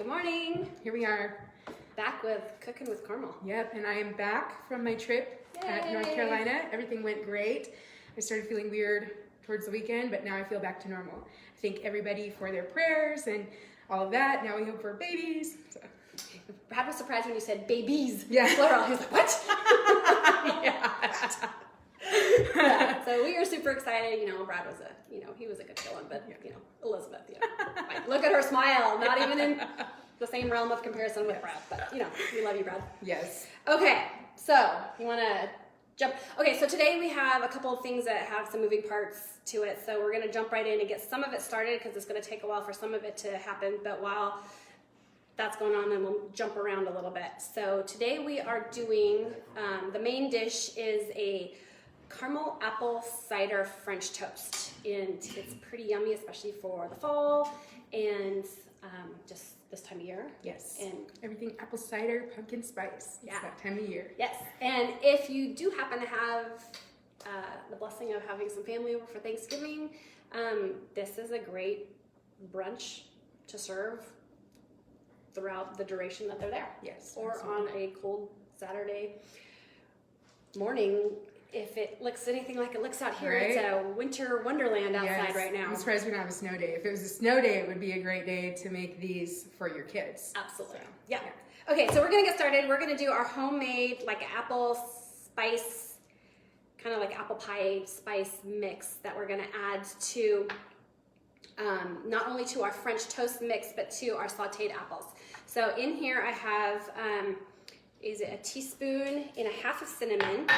Good morning. Here we are. Back with Cooking with Carmel. Yep, and I am back from my trip at North Carolina. Everything went great. I started feeling weird towards the weekend, but now I feel back to normal. I thank everybody for their prayers and all of that. Now we hope for babies. So. Brad was surprised when you said babies. Yeah. Plural. He was like, what? Yeah. Yeah. So we were super excited. You know, Brad was he was a good one, but Elizabeth, like, look at her smile. Not even in the same realm of comparison with Brad, but we love you, Brad. Yes. Okay, so you want to jump? Okay, so today we have a couple of things that have some moving parts to it. So we're going to jump right in and get some of it started because it's going to take a while for some of it to happen. But while that's going on, then we'll jump around a little bit. So today we are doing the main dish is a caramel apple cider French toast, and it's pretty yummy, especially for the fall and just this time of year. Yes. And everything apple cider, pumpkin spice. It's that time of year. Yes. And if you do happen to have the blessing of having some family over for Thanksgiving, this is a great brunch to serve throughout the duration that they're there. Yes. Or absolutely. on a cold Saturday morning. If it looks anything like it looks out here, right? It's a winter wonderland outside right now. I'm surprised we don't have a snow day. If it was a snow day, it would be a great day to make these for your kids. Absolutely. So, yeah. Okay, so we're going to get started. We're going to do our homemade apple spice, kind of like apple pie spice mix that we're going to add to not only to our French toast mix, but to our sauteed apples. So in here I have is it a teaspoon and a half of cinnamon.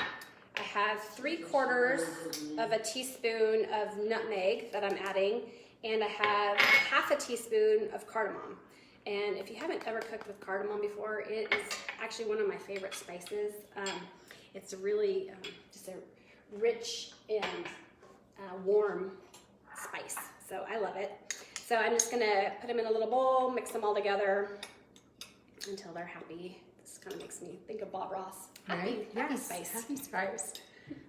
I have 3/4 of a teaspoon of nutmeg that I'm adding, and I have half a teaspoon of cardamom. And if you haven't ever cooked with cardamom before, it is actually one of my favorite spices. It's really just a rich and warm spice, so I love it. So I'm just gonna put them in a little bowl, mix them all together until they're happy. This kind of makes me think of Bob Ross. Happy spice. Happy spice.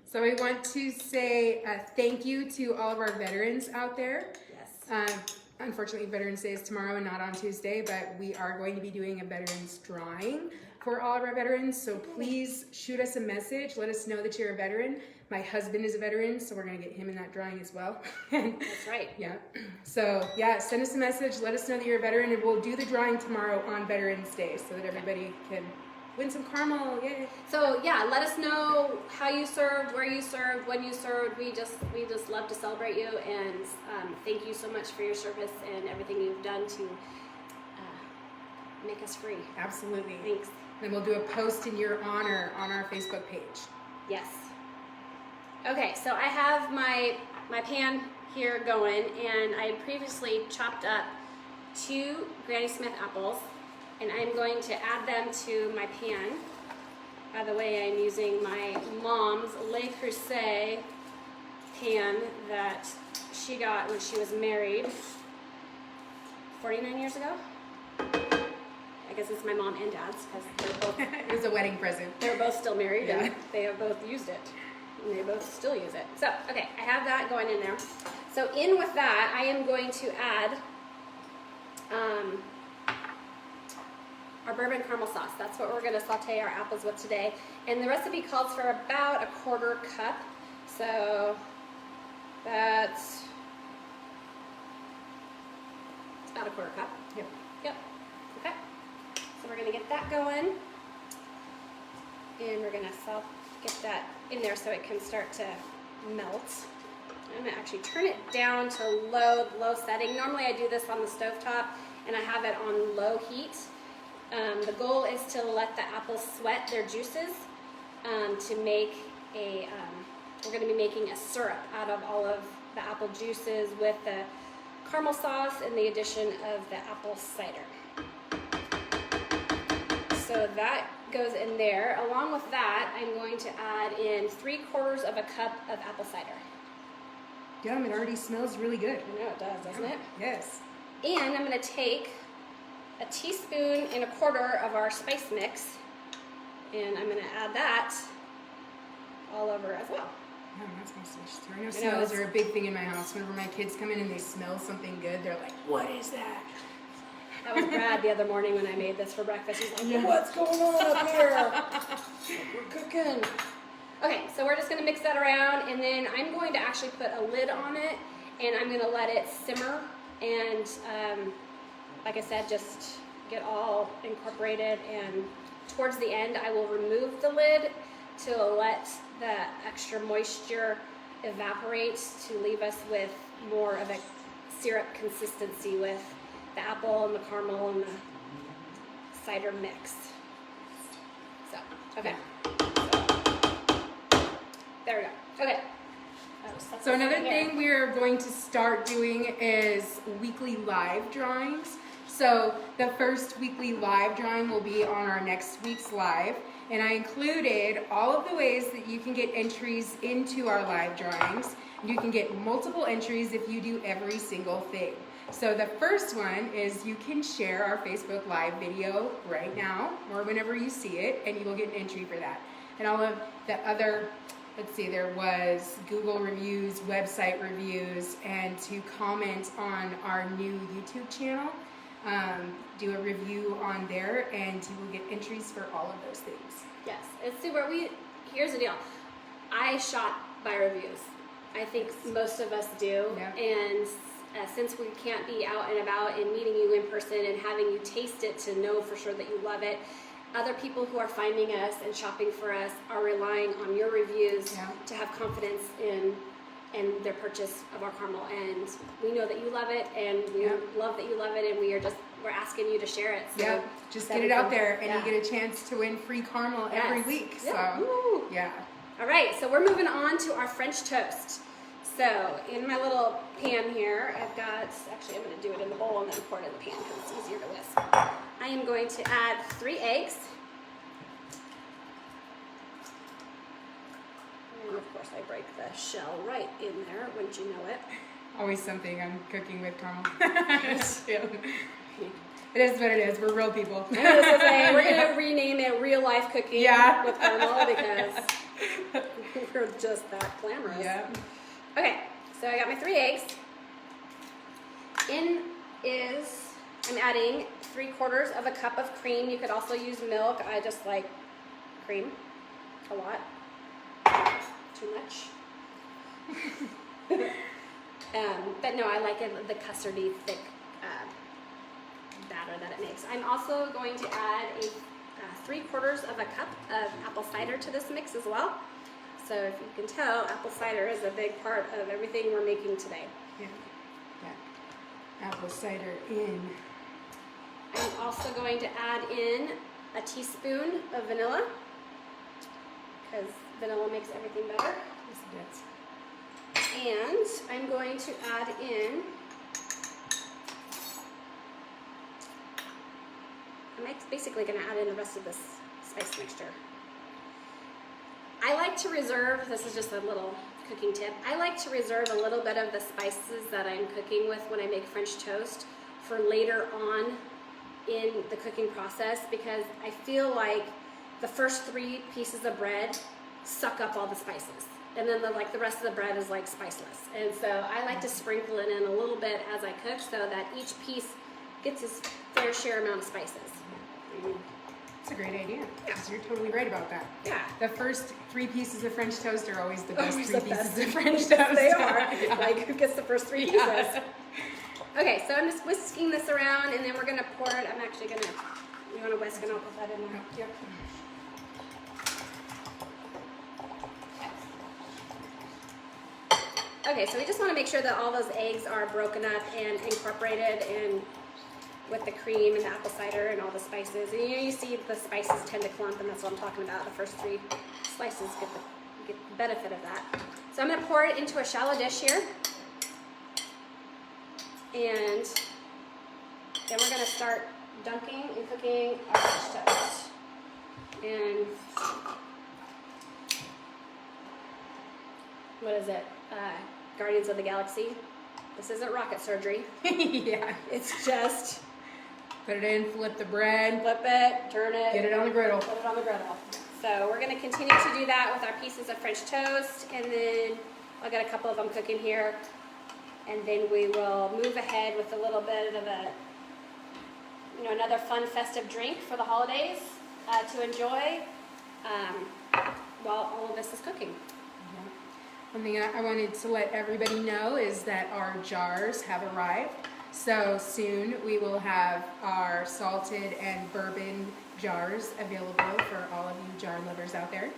So we want to say thank you to all of our veterans out there. Yes. Unfortunately, Veterans Day is tomorrow and not on Tuesday, but we are going to be doing a veterans drawing for all of our veterans. So please shoot us a message. Let us know that you're a veteran. My husband is a veteran, so we're going to get him in that drawing as well. That's right. Yeah. So yeah, send us a message. Let us know that you're a veteran, and we'll do the drawing tomorrow on Veterans Day so that everybody can win some caramel. Yay. So yeah, let us know how you served, where you served, when you served. We just love to celebrate you, and thank you so much for your service and everything you've done to make us free. Absolutely. Thanks. Then we'll do a post in your honor on our Facebook page. Yes. Okay, so I have my pan here going, and I had previously chopped up 2 Granny Smith apples, and I'm going to add them to my pan. By the way, I'm using my mom's Le Creuset pan that she got when she was married 49 years ago. I guess it's my mom and dad's because they're both. It was a wedding present. They're both still married, and they have both used it. And they both still use it. So, okay, I have that going in there. So in with that, I am going to add our bourbon caramel sauce. That's what we're going to saute our apples with today. And the recipe calls for about a 1/4 cup. So that's about a 1/4 cup. Yep. Okay. So we're going to get that going. And we're going to get that in there so it can start to melt. I'm going to actually turn it down to low setting. Normally I do this on the stovetop and I have it on low heat. The goal is to let the apples sweat their juices to make we're going to be making a syrup out of all of the apple juices with the caramel sauce and the addition of the apple cider. So that goes in there. Along with that, I'm going to add in 3/4 of a cup of apple cider. Yum, it already smells really good. I know it does, doesn't it? Yes. And I'm going to take a teaspoon and a 1/4 of our spice mix, and I'm going to add that all over as well. Yeah, that smells delicious. I know smells are a big thing in my house. Whenever my kids come in and they smell something good, they're like, "What is that?" That was Brad the other morning when I made this for breakfast. He's like, what's going on up here? We're cooking. Okay, so we're just gonna mix that around, and then I'm going to actually put a lid on it, and I'm gonna let it simmer, and like I said, just get all incorporated, and towards the end, I will remove the lid to let the extra moisture evaporate to leave us with more of a syrup consistency with the apple and the caramel and the cider mix. So, okay. There we go. Okay. So another thing we're going to start doing is weekly live drawings. So the first weekly live drawing will be on our next week's live. And I included all of the ways that you can get entries into our live drawings. You can get multiple entries if you do every single thing. So the first one is you can share our Facebook Live video right now or whenever you see it, and you will get an entry for that. And all of the other, let's see, there was Google reviews, website reviews, and to comment on our new YouTube channel. Do a review on there, and you will get entries for all of those things. Yes, it's super. Here's the deal. I shop by reviews. I think most of us do, and since we can't be out and about and meeting you in person and having you taste it to know for sure that you love it, other people who are finding us and shopping for us are relying on your reviews to have confidence in their purchase of our caramel, and we know that you love it, and we love that you love it, and we're asking you to share it. So just get it out there, and you get a chance to win free caramel every week. So all right, so we're moving on to our French toast. So in my little pan here, I've got, actually I'm going to do it in the bowl and then pour it in the pan because it's easier to whisk. I am going to add 3 eggs. And of course I break the shell right in there, wouldn't you know it? Always something I'm cooking with caramel. It is what it is. We're real people. We're going to rename it Real Life Cooking with Caramel because we're just that glamorous. Yeah. Okay, so I got my 3 eggs. I'm adding 3/4 of a cup of cream. You could also use milk. I just like cream a lot. Too much. But no, I like the custardy thick batter that it makes. I'm also going to add 3/4 of a cup of apple cider to this mix as well. So if you can tell, apple cider is a big part of everything we're making today. Yeah. Apple cider in. I'm also going to add in a teaspoon of vanilla because vanilla makes everything better. Yes, it does. And I'm going to add in, I'm basically going to add in the rest of this spice mixture. I like to reserve, this is just a little cooking tip, I like to reserve a little bit of the spices that I'm cooking with when I make French toast for later on in the cooking process because I feel like the first 3 pieces of bread suck up all the spices. And then the rest of the bread is like spiceless. And so I like to sprinkle it in a little bit as I cook so that each piece gets its fair share amount of spices. That's a great idea. Yeah. You're totally right about that. Yeah. The first 3 pieces of French toast are always the best 3 pieces of French toast. They are. Like, who gets the first 3 pieces? Yeah. Okay, so I'm just whisking this around, and then we're going to pour it. I'm actually going to, you want to whisk, and I'll put that in there. Yep. Okay, so we just want to make sure that all those eggs are broken up and incorporated and with the cream and the apple cider and all the spices. And you see the spices tend to clump, and that's what I'm talking about. The first 3 slices get the benefit of that. So I'm going to pour it into a shallow dish here. And then we're going to start dunking and cooking our French toast. And what is it? Guardians of the Galaxy. This isn't rocket surgery. Yeah. It's just put it in, flip the bread. Flip it, turn it. Get it on the griddle. Put it on the griddle. So we're going to continue to do that with our pieces of French toast. And then I've got a couple of them cooking here. And then we will move ahead with a little bit of a another fun festive drink for the holidays to enjoy while all of this is cooking. One thing I wanted to let everybody know is that our jars have arrived. So soon we will have our salted and bourbon jars available for all of you jar lovers out there.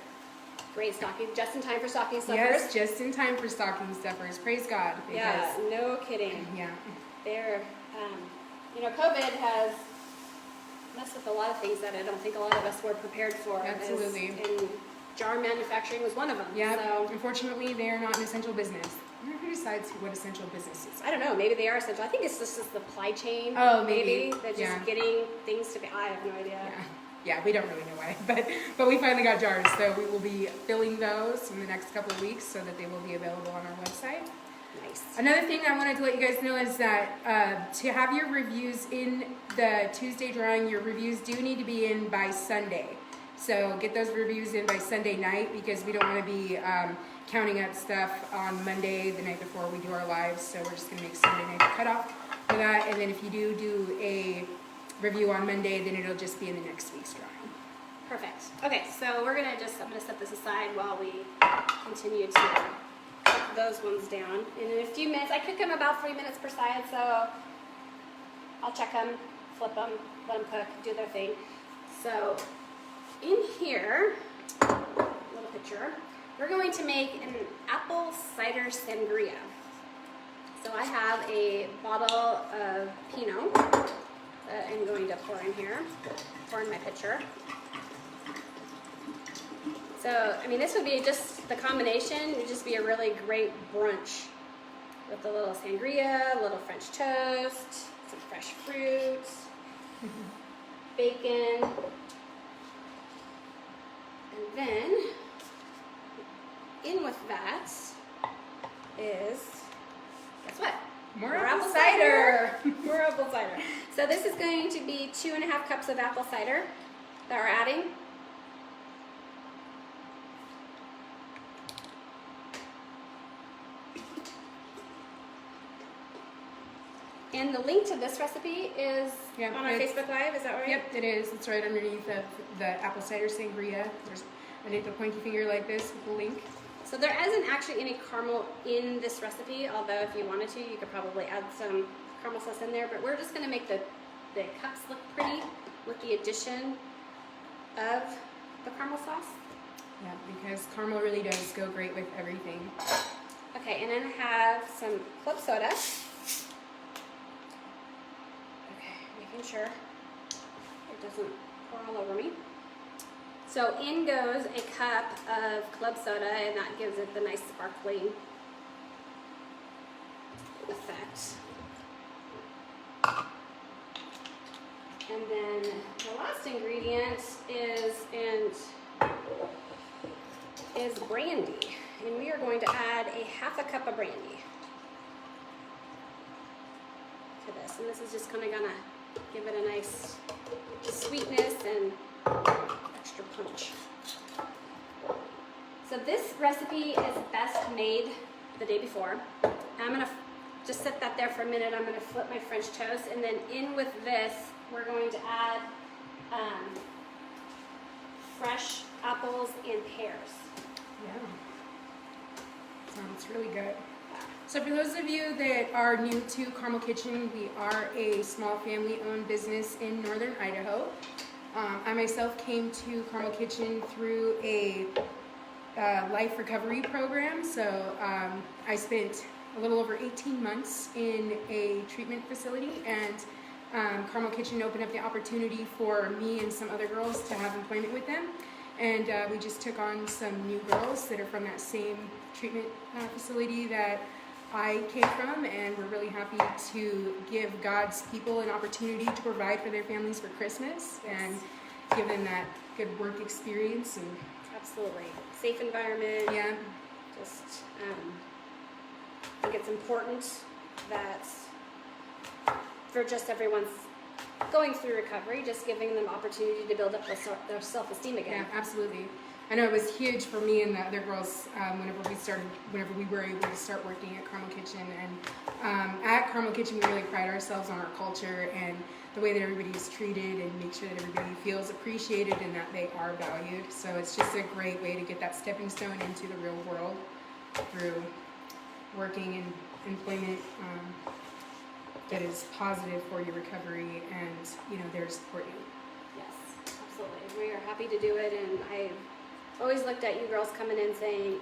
Great stocking, just in time for stocking stuffers. Yes, just in time for stocking stuffers. Praise God. Yeah, no kidding. Yeah. They're, COVID has messed with a lot of things that I don't think a lot of us were prepared for. Absolutely. And jar manufacturing was one of them. Yeah. So, unfortunately, they are not an essential business. Who decides what essential business is? I don't know. Maybe they are essential. I think it's just the supply chain. Oh, maybe. They're just getting things to be. I have no idea. Yeah, we don't really know why, but we finally got jars, so we will be filling those in the next couple of weeks so that they will be available on our website. Nice. Another thing I wanted to let you guys know is that to have your reviews in the Tuesday drawing, your reviews do need to be in by Sunday. So get those reviews in by Sunday night because we don't want to be counting up stuff on Monday, the night before we do our lives. So we're just going to make Sunday night the cutoff for that. And then if you do a review on Monday, then it'll just be in the next week's drawing. Perfect. Okay, so I'm gonna set this aside while we continue to cook those ones down. And in a few minutes, I cook them about 3 minutes per side, so I'll check them, flip them, let them cook, do their thing. So in here, little picture, we're going to make an apple cider sangria. So I have a bottle of Pinot that I'm going to pour in here, pour in my pitcher. So, this would be just the combination. It would just be a really great brunch with a little sangria, a little French toast, some fresh fruit, bacon, and then in with that is, guess what? More apple cider. More apple cider. So this is going to be 2.5 cups of apple cider that we're adding. And the link to this recipe is on our Facebook Live, is that right? Yep, it is. It's right underneath the apple cider sangria. There's underneath the pointy finger like this with the link. So there isn't actually any caramel in this recipe, although if you wanted to, you could probably add some caramel sauce in there. But we're just going to make the cups look pretty with the addition of the caramel sauce. Yeah, because caramel really does go great with everything. Okay, and then I have some club soda. Making sure it doesn't pour all over me. So in goes a cup of club soda, and that gives it the nice sparkling effect. And then the last ingredient is brandy, and we are going to add a 1/2 cup of brandy to this, and this is just kind of gonna give it a nice sweetness and extra punch. So this recipe is best made the day before. I'm gonna just set that there for a minute. I'm gonna flip my French toast, and then in with this, we're going to add fresh apples and pears. Yeah, sounds really good. So for those of you that are new to Carmel Kitchen, we are a small family-owned business in northern Idaho. I myself came to Carmel Kitchen through a life recovery program. So I spent a little over 18 months in a treatment facility, and Carmel Kitchen opened up the opportunity for me and some other girls to have employment with them. And we just took on some new girls that are from that same treatment facility that I came from, and we're really happy to give God's people an opportunity to provide for their families for Christmas and give them that good work experience. And absolutely. Safe environment. Yeah. Just, I think it's important that for just everyone's going through recovery, just giving them opportunity to build up their self-esteem again. Yeah, absolutely. I know it was huge for me and the other girls whenever we were able to start working at Carmel Kitchen. And at Carmel Kitchen, we really pride ourselves on our culture and the way that everybody is treated, and make sure that everybody feels appreciated and that they are valued. So it's just a great way to get that stepping stone into the real world through working in employment that is positive for your recovery and, you know, there to support you. Yes, absolutely. We are happy to do it, and I've always looked at you girls coming in saying,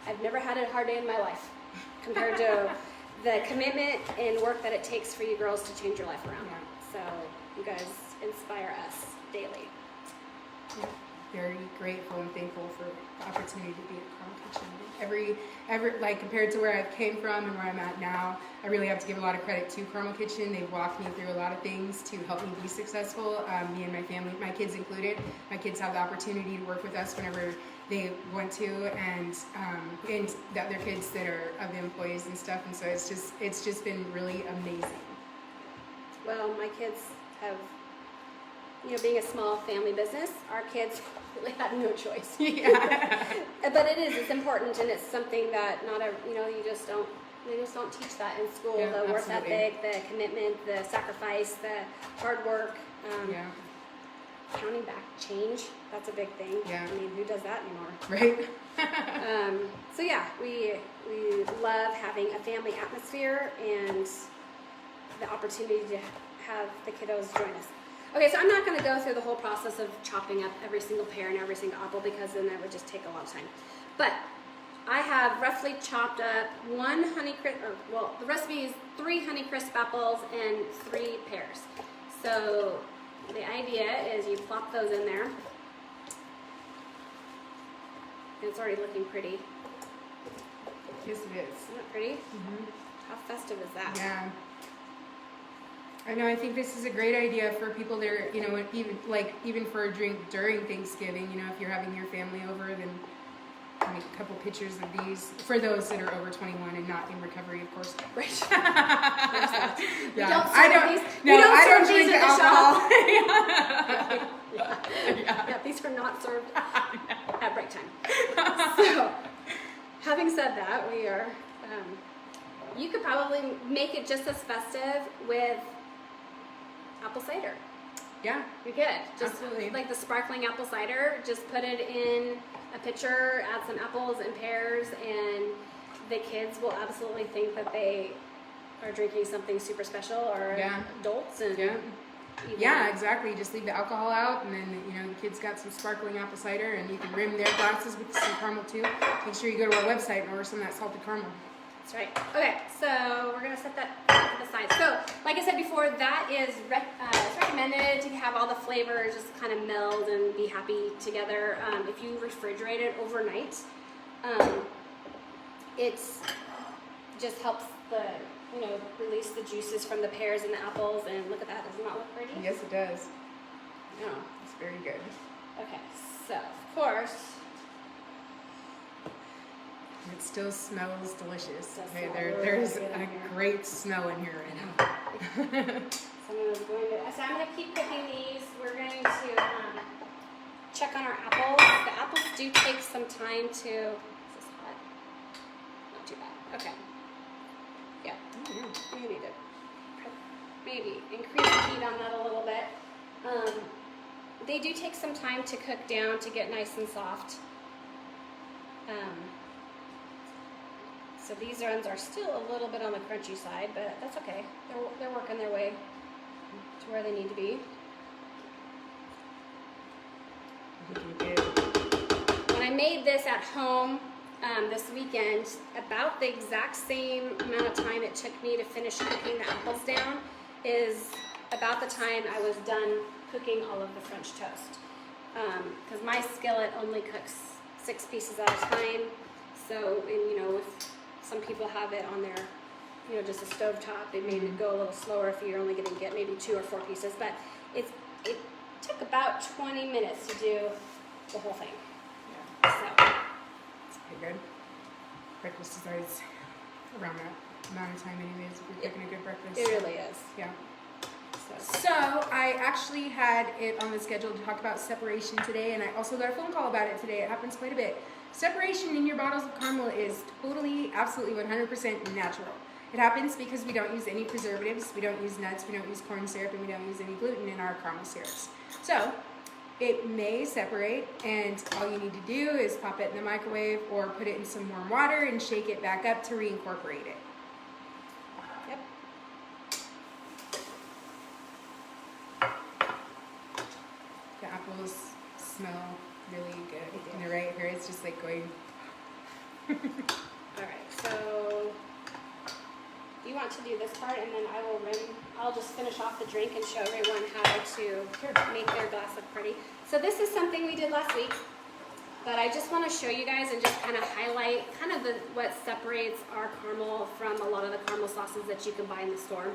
I've never had a hard day in my life compared to the commitment and work that it takes for you girls to change your life around. Yeah. So you guys inspire us daily. Yeah. Very grateful and thankful for the opportunity to be at Carmel Kitchen. Every like compared to where I came from and where I'm at now, I really have to give a lot of credit to Carmel Kitchen. They've walked me through a lot of things to help me be successful. Me and my family, my kids included. My kids have the opportunity to work with us whenever they want to, and the other kids that are of the employees and stuff. And so it's just been really amazing. Well, my kids have, you know, being a small family business, our kids really had no choice. Yeah. But it's important, and it's something that they just don't teach that in school. Yeah, the work absolutely. ethic, the commitment, the sacrifice, the hard work. Yeah. Counting back change, that's a big thing. Yeah. I mean, who does that anymore? Right. So yeah, we love having a family atmosphere and the opportunity to have the kiddos join us. Okay, so I'm not going to go through the whole process of chopping up every single pear and every single apple, because then that would just take a lot of time. But I have roughly chopped up the recipe is 3 Honeycrisp apples and 3 pears. So the idea is you plop those in there. And it's already looking pretty. Yes, it is. Isn't it pretty? Mm-hmm. How festive is that? Yeah. I know. I think this is a great idea for people that are, you know, even for a drink during Thanksgiving. You know, if you're having your family over, then make a couple pictures of these for those that are over 21 and not in recovery, of course. Right. Yeah. We don't serve these drink in the alcohol. Yeah, these are not served at break time. So, having said that, we are. You could probably make it just as festive with apple cider. Yeah. You could. Just Absolutely. like the sparkling apple cider, just put it in a pitcher, add some apples and pears, and the kids will absolutely think that they are drinking something super special, or adults. And yeah, exactly. Just leave the alcohol out, and then, you know, the kids got some sparkling apple cider, and you can rim their glasses with some caramel too. Make sure you go to our website and order some of that salted caramel. That's right. Okay, so we're going to set that to the side. So, like I said before, that is it's recommended to have all the flavors just kind of meld and be happy together. If you refrigerate it overnight, it just helps release the juices from the pears and the apples. And look at that. Does it not look pretty? Yes, it does. No. It's very good. Okay, so, of course... It still smells delicious. Okay, there's a great smell in here right now. So I'm going to keep cooking these. We're going to check on our apples. The apples do take some time to... Is this hot? Not too bad. Okay. Yeah. You need to maybe increase the heat on that a little bit. They do take some time to cook down to get nice and soft. So these ones are still a little bit on the crunchy side, but that's okay. They're working their way to where they need to be. When I made this at home this weekend, about the exact same amount of time it took me to finish cooking the apples down is about the time I was done cooking all of the French toast. Because my skillet only cooks 6 pieces at a time. So, if some people have it on their, just a stovetop, it may go a little slower if you're only going to get maybe 2 or 4 pieces. But it took about 20 minutes to do the whole thing. Yeah. So it's pretty good. Breakfast is always around that amount of time anyways, if you're cooking a good breakfast. it really is. Yeah. So So I actually had it on the schedule to talk about separation today, and I also got a phone call about it today. It happens quite a bit. Separation in your bottles of caramel is totally, absolutely 100% natural. It happens because we don't use any preservatives, we don't use nuts, we don't use corn syrup, and we don't use any gluten in our caramel syrups. So it may separate, and all you need to do is pop it in the microwave or put it in some warm water and shake it back up to reincorporate it. Yep. The apples smell really good. And right here, it's just like going. All right, so you want to do this part, and then I will I'll just finish off the drink and show everyone how to make their glass look pretty. So this is something we did last week, but I just want to show you guys and just kind of highlight kind of what separates our caramel from a lot of the caramel sauces that you can buy in the store.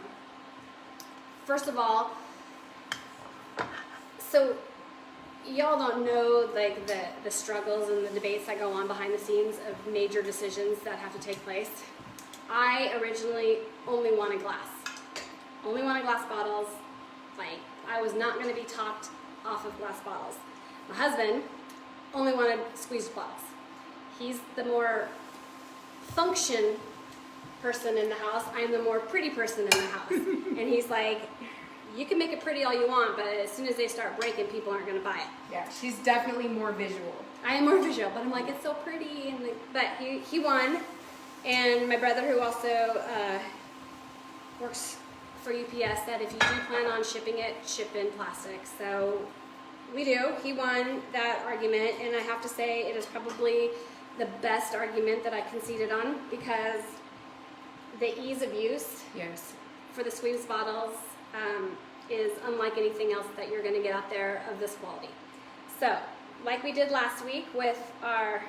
First of all, so y'all don't know like the struggles and the debates that go on behind the scenes of major decisions that have to take place. I originally only wanted glass bottles. Like, I was not going to be topped off of glass bottles. My husband only wanted squeezed bottles. He's the more function person in the house. I'm the more pretty person in the house. And he's like, you can make it pretty all you want, but as soon as they start breaking, people aren't going to buy it. Yeah, she's definitely more visual. I am more visual, but I'm like, it's so pretty. And but he won. And my brother, who also works for UPS, said if you do plan on shipping it, ship in plastic. So we do. He won that argument, and I have to say it is probably the best argument that I conceded on, because the ease of use for the squeeze bottles is unlike anything else that you're going to get out there of this quality. So, like we did last week with our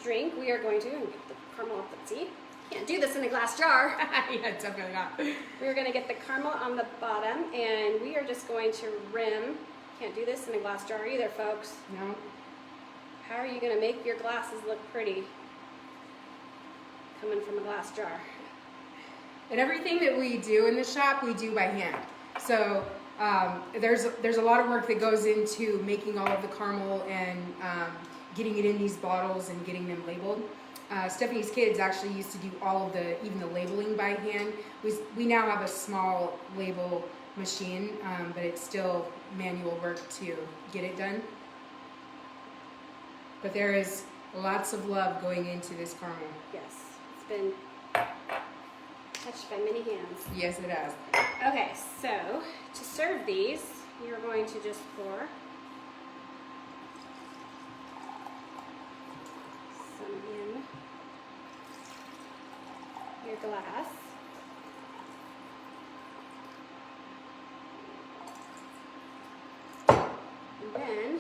drink, we are going to get the caramel up the tea. Can't do this in a glass jar. Yeah, definitely not. We're going to get the caramel on the bottom, and we are just going to rim. Can't do this in a glass jar either, folks. No. How are you going to make your glasses look pretty coming from a glass jar? And everything that we do in the shop, we do by hand. So there's a lot of work that goes into making all of the caramel and getting it in these bottles and getting them labeled. Stephanie's kids actually used to do all of even the labeling by hand. We now have a small label machine, but it's still manual work to get it done. But there is lots of love going into this caramel. Yes, it's been touched by many hands. Yes, it has. Okay, so to serve these, you're going to just pour some in your glass. And then,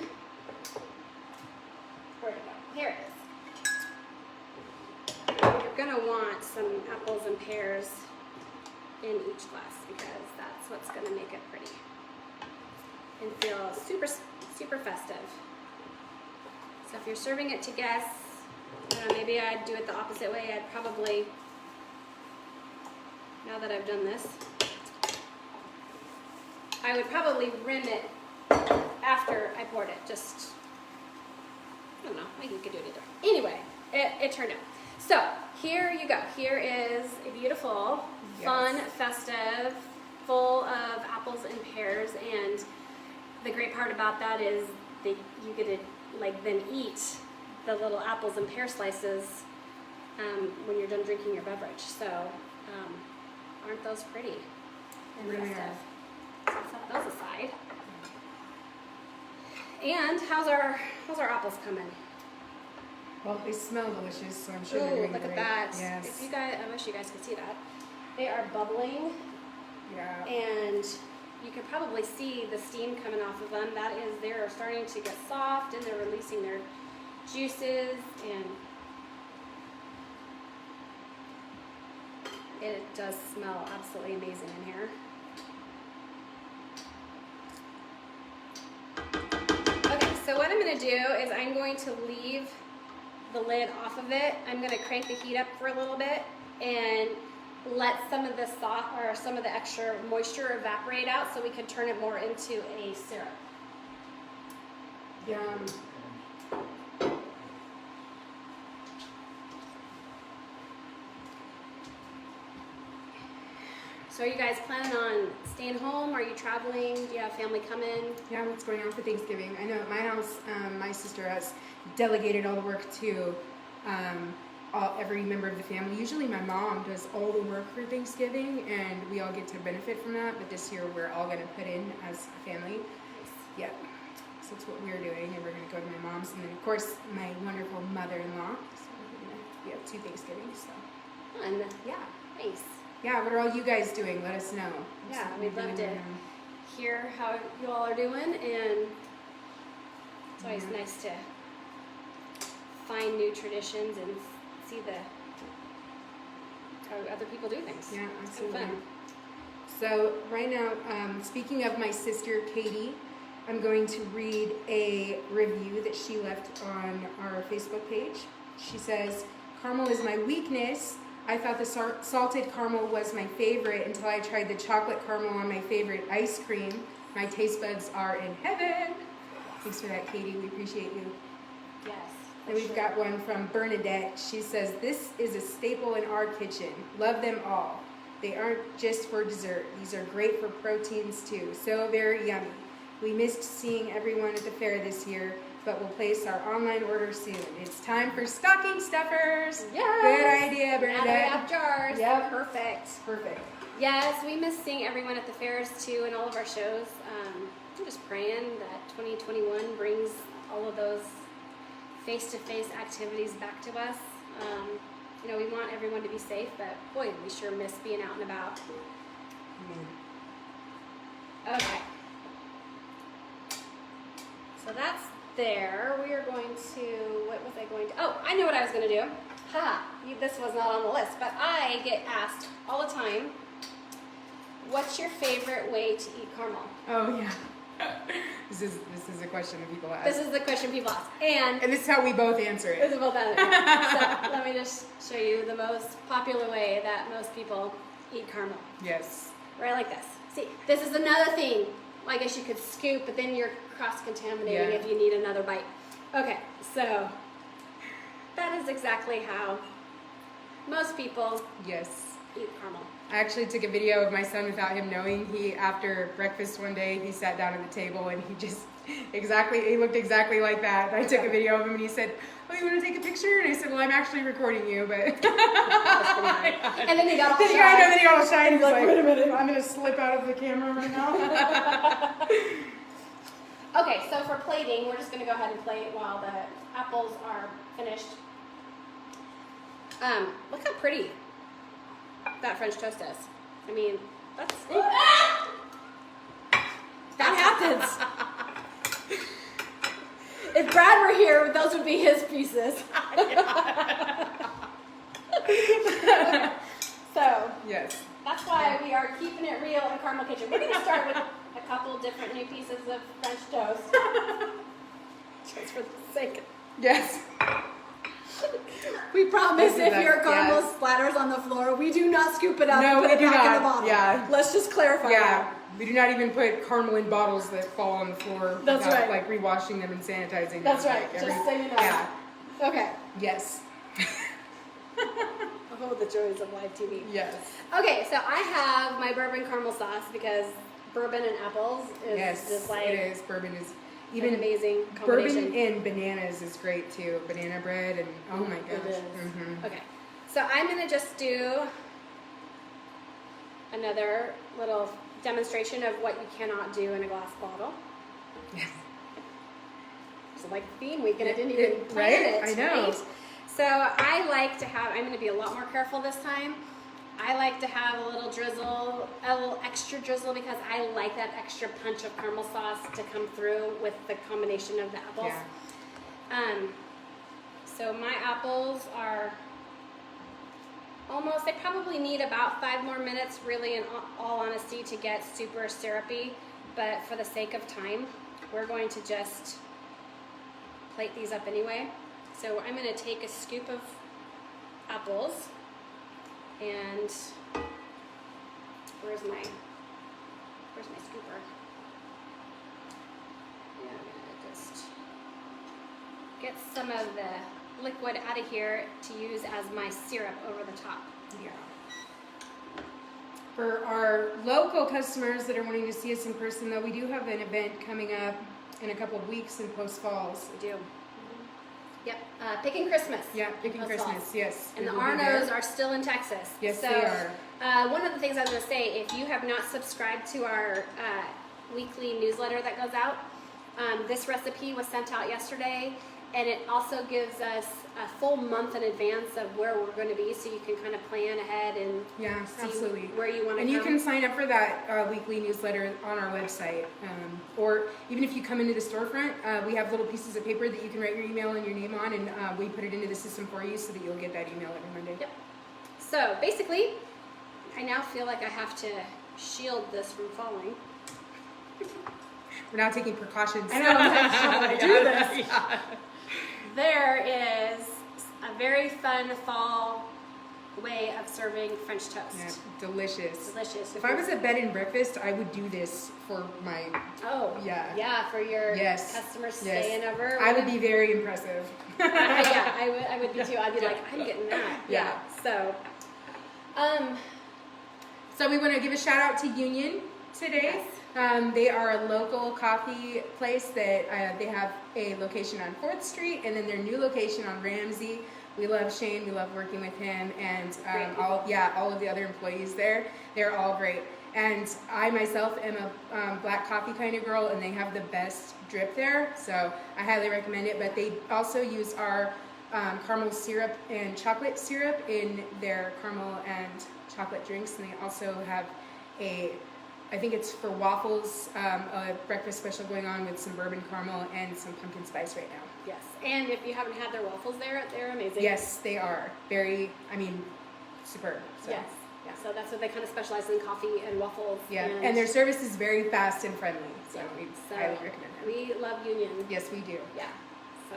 where'd it go? Here it is. You're going to want some apples and pears in each glass, because that's what's going to make it pretty and feel super, super festive. So if you're serving it to guests, I don't know, maybe I'd do it the opposite way. I'd probably, now that I've done this, I would probably rim it after I poured it. Just, I don't know, maybe you could do it either. Anyway, it turned out. So here you go. Here is a beautiful, fun, festive, full of apples and pears. And the great part about that is that you get to then eat the little apples and pear slices when you're done drinking your beverage. So aren't those pretty and Really festive? So set those aside. And how's our apples coming? Well, they smell delicious, so I'm sure they're Ooh, doing look great. at that. Yes. If you guys, I wish you guys could see that. They are bubbling, Yeah. and you can probably see the steam coming off of them. That is, they're starting to get soft, and they're releasing their juices, and it does smell absolutely amazing in here. Okay, so what I'm going to do is I'm going to leave the lid off of it. I'm going to crank the heat up for a little bit, and let some of the some of the extra moisture evaporate out so we can turn it more into a syrup. Yum. So are you guys planning on staying home? Are you traveling? Do you have family coming? Yeah, what's going on for Thanksgiving? I know at my house, my sister has delegated all the work to every member of the family. Usually my mom does all the work for Thanksgiving, and we all get to benefit from that, but this year we're all going to put in as a family. Yep. So that's what we're doing, and we're going to go to my mom's, and then of course my wonderful mother-in-law. So we have 2 Thanksgivings. So. Fun. Yeah. Nice. Yeah, what are all you guys doing? Let us know. Yeah, we'd love to hear how you all are doing, and it's always nice to find new traditions and see how other people do things. Yeah, absolutely. Fun. So right now, speaking of my sister Katie, I'm going to read a review that she left on our Facebook page. She says, "Caramel is my weakness. I thought the salted caramel was my favorite until I tried the chocolate caramel on my favorite ice cream. My taste buds are in heaven." Thanks for that, Katie. We appreciate you. Yes. And we've got one from Bernadette. She says, "This is a staple in our kitchen. Love them all. They aren't just for dessert. These are great for proteins too. So very yummy. We missed seeing everyone at the fair this year, but we'll place our online order soon. It's time for stocking stuffers." Yes. Good idea, Now that we Bernadette. have jars. Yep. Perfect. Perfect. Yes, we miss seeing everyone at the fairs too, and all of our shows. I'm just praying that 2021 brings all of those face-to-face activities back to us. We want everyone to be safe, but boy, we sure miss being out and about. Okay. So that's there. We are going to, what was I going to, oh, I know what I was going to do. This was not on the list, but I get asked all the time, what's your favorite way to eat caramel? Oh, yeah. This is a question that people ask. This is the question people ask. And this is how we both answer it. This is both answer. So let me just show you the most popular way that most people eat caramel. Yes. Right like this. See, this is another thing. I guess you could scoop, but then you're cross-contaminating if you need another bite. Okay, so that is exactly how most people eat caramel. I actually took a video of my son without him knowing. After breakfast one day, he sat down at the table and he looked exactly like that. I took a video of him and he said, "Oh, you want to take a picture?" And I said, "Well, I'm actually recording you, but." And then he got all shy. Yeah, I know, then he got all shy and he's like, "Wait a minute, I'm going to slip out of the camera right now." Okay, so for plating, we're just going to go ahead and plate while the apples are finished. Look how pretty that French toast is. I mean, that's... That happens. If Brad were here, those would be his pieces. So, yes. That's why we are keeping it real in Caramel Kitchen. We're going to start with a couple different new pieces of French toast. Just for the sake. Yes. We promise if your caramel splatters on the floor, we do not scoop it up and put it back in the bottle. Yeah. Let's just clarify that. We do not even put caramel in bottles that fall on the floor That's without right. rewashing them and sanitizing them. That's right. Just so you know. Yeah. Okay. Yes. Oh, the joys of live TV. Yes. Okay, so I have my bourbon caramel sauce because bourbon and apples is just like... it is. Bourbon is... Even an amazing combination. Bourbon and bananas is great too. Banana bread and oh my gosh. It is. Mm-hmm. Okay, so I'm gonna just do another little demonstration of what you cannot do in a glass bottle. Yes. So like the theme week, and I didn't even plan it. I know. Right? So I like to have. I'm gonna be a lot more careful this time. I like to have a little drizzle, a little extra drizzle, because I like that extra punch of caramel sauce to come through with the combination of the apples. Yeah. So my apples are almost, they probably need about 5 more minutes, really, in all honesty, to get super syrupy. But for the sake of time, we're going to just plate these up anyway. So I'm going to take a scoop of apples. And where's my scooper? Yeah, I'm gonna just get some of the liquid out of here to use as my syrup over the top. Yeah. For our local customers that are wanting to see us in person, though, we do have an event coming up in a couple of weeks in Post Falls. We do. Yep, Picking Christmas. Yeah, Picking Post Christmas, Falls. yes. And the We will be Arnos there. are still in Texas. Yes, so, they are. One of the things I was going to say, if you have not subscribed to our weekly newsletter that goes out, this recipe was sent out yesterday, and it also gives us a full month in advance of where we're going to be, so you can kind of plan ahead and Yeah, see absolutely. where you want to And come. you can sign up for that weekly newsletter on our website. Or even if you come into the storefront, we have little pieces of paper that you can write your email and your name on, and we put it into the system for you so that you'll get that email every Monday. Yep. So basically, I now feel like I have to shield this from falling. We're now taking precautions. I know, I'm like, how do I do this? Yeah. There is a very fun fall way of serving French toast. Yeah, delicious. Delicious. If I was at bed and breakfast, I would do this for my. Oh. Yeah. For your Yes. customers Yes. staying over. I would be very impressive. Yeah, I would be too. I'd be like, I'm getting that. Yeah. So, So we want to give a shout out to Union today. Yes. They are a local coffee place that they have a location on 4th Street and then their new location on Ramsey. We love Shane. We love working with him and all of the other employees there. They're all great. And I myself am a black coffee kind of girl, and they have the best drip there. So I highly recommend it. But they also use our caramel syrup and chocolate syrup in their caramel and chocolate drinks. And they also have I think it's for waffles, a breakfast special going on with some bourbon caramel and some pumpkin spice right now. yes. And if you haven't had their waffles there, they're amazing. Yes, they are. Very, superb. So. Yes. Yeah. So that's what they kind of specialize in, coffee and waffles. Yeah, and their service is very fast and friendly. So we highly recommend them. We love Union. Yes, we do. Yeah. So,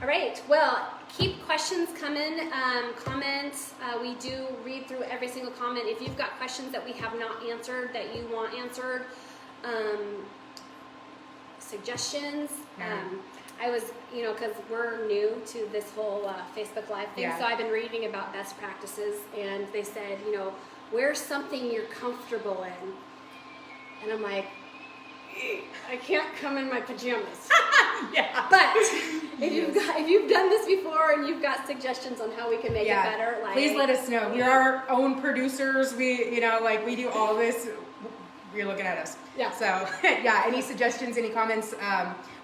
all right. Well, keep questions coming. Comments. We do read through every single comment. If you've got questions that we have not answered that you want answered, suggestions. Yeah. I was, because we're new to this whole Facebook Live thing, Yeah. so I've been reading about best practices, and they said, wear something you're comfortable in. And I'm like, I can't come in my pajamas. Yeah. But if you've done this before and you've got suggestions on how we can make it better, please let us know. We're our own producers. We, we do all this. You're looking at us. Yeah. So, any suggestions, any comments,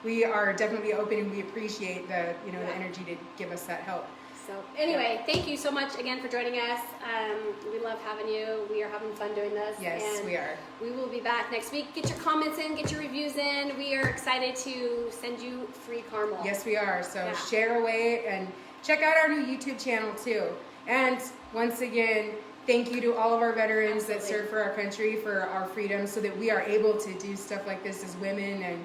we are definitely open, and we appreciate the energy to give us that help. So anyway, thank you so much again for joining us. We love having you. We are having fun doing this. Yes, and we are. We will be back next week. Get your comments in, get your reviews in. We are excited to send you free caramel. Yes, we are. So share away and check out our new YouTube channel too. And once again, thank you to all of our veterans that serve for our country, for our freedom, so that we are able to do stuff like this as women and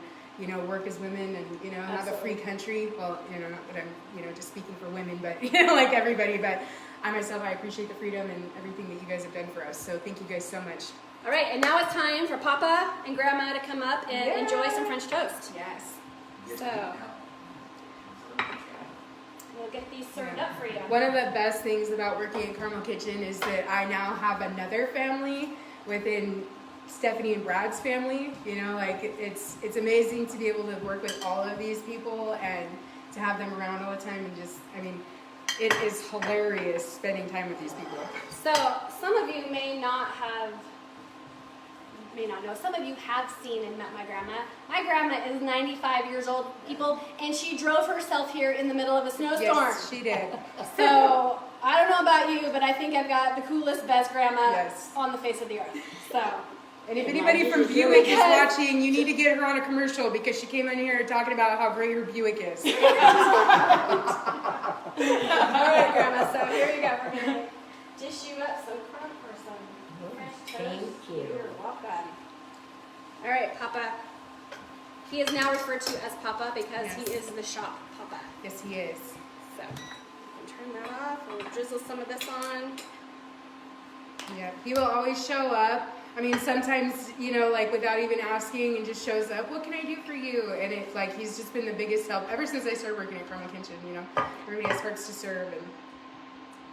work as women and, have a free country. Well, not that I'm, just speaking for women, but, like everybody. But I myself, I appreciate the freedom and everything that you guys have done for us. So thank you guys so much. All right, and now it's time for Papa and Grandma to come up and enjoy some French toast. Yes. So we'll get these served up for you. One of the best things about working at Carmel Kitchen is that I now have another family within Stephanie and Brad's family. It's amazing to be able to work with all of these people and to have them around all the time, and it is hilarious spending time with these people. So some of you may not know. Some of you have seen and met my grandma. My grandma is 95 years old, people, and she drove herself here in the middle of a snowstorm. Yes, she did. So I don't know about you, but I think I've got the coolest, best grandma Yes. on the face of the earth. So. And if anybody from Buick is watching, you need to get her on a commercial because she came in here talking about how great her Buick is. All right, Grandma, so here you go. We're going to dish you up some crumb or some French toast. Thank you. You're welcome. All right, Papa. He is now referred to as Papa because he is the shop Papa. Yes, he is. So, you can turn that off. We'll drizzle some of this on. Yeah, he will always show up. I mean, sometimes, you know, like without even asking, and just shows up. What can I do for you? And it, like, he's just been the biggest help ever since I started working at Crumble Kitchen. You know, everybody has hearts to serve, and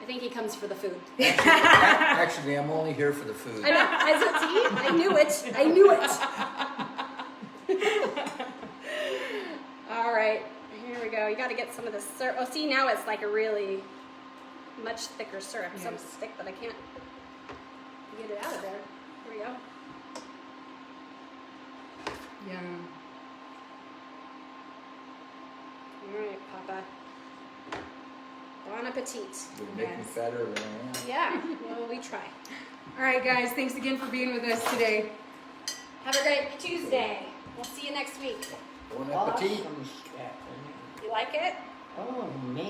I think he comes for the food. Actually, I'm only here for the food. I know. I knew it. I knew it. All right, here we go. You got to get some of this syrup. Oh, see, now it's like a really much thicker syrup. Yes. So thick that I can't get it out of there. Here we go. yum. All right, Papa. Bon appetit. You'll make me Yes. fatter than I am. Yeah, well, we try. All right, guys, thanks again for being with us today. Have a great Tuesday. We'll see you next week. Bon appetit. Awesome stuff. You like it? Oh, man.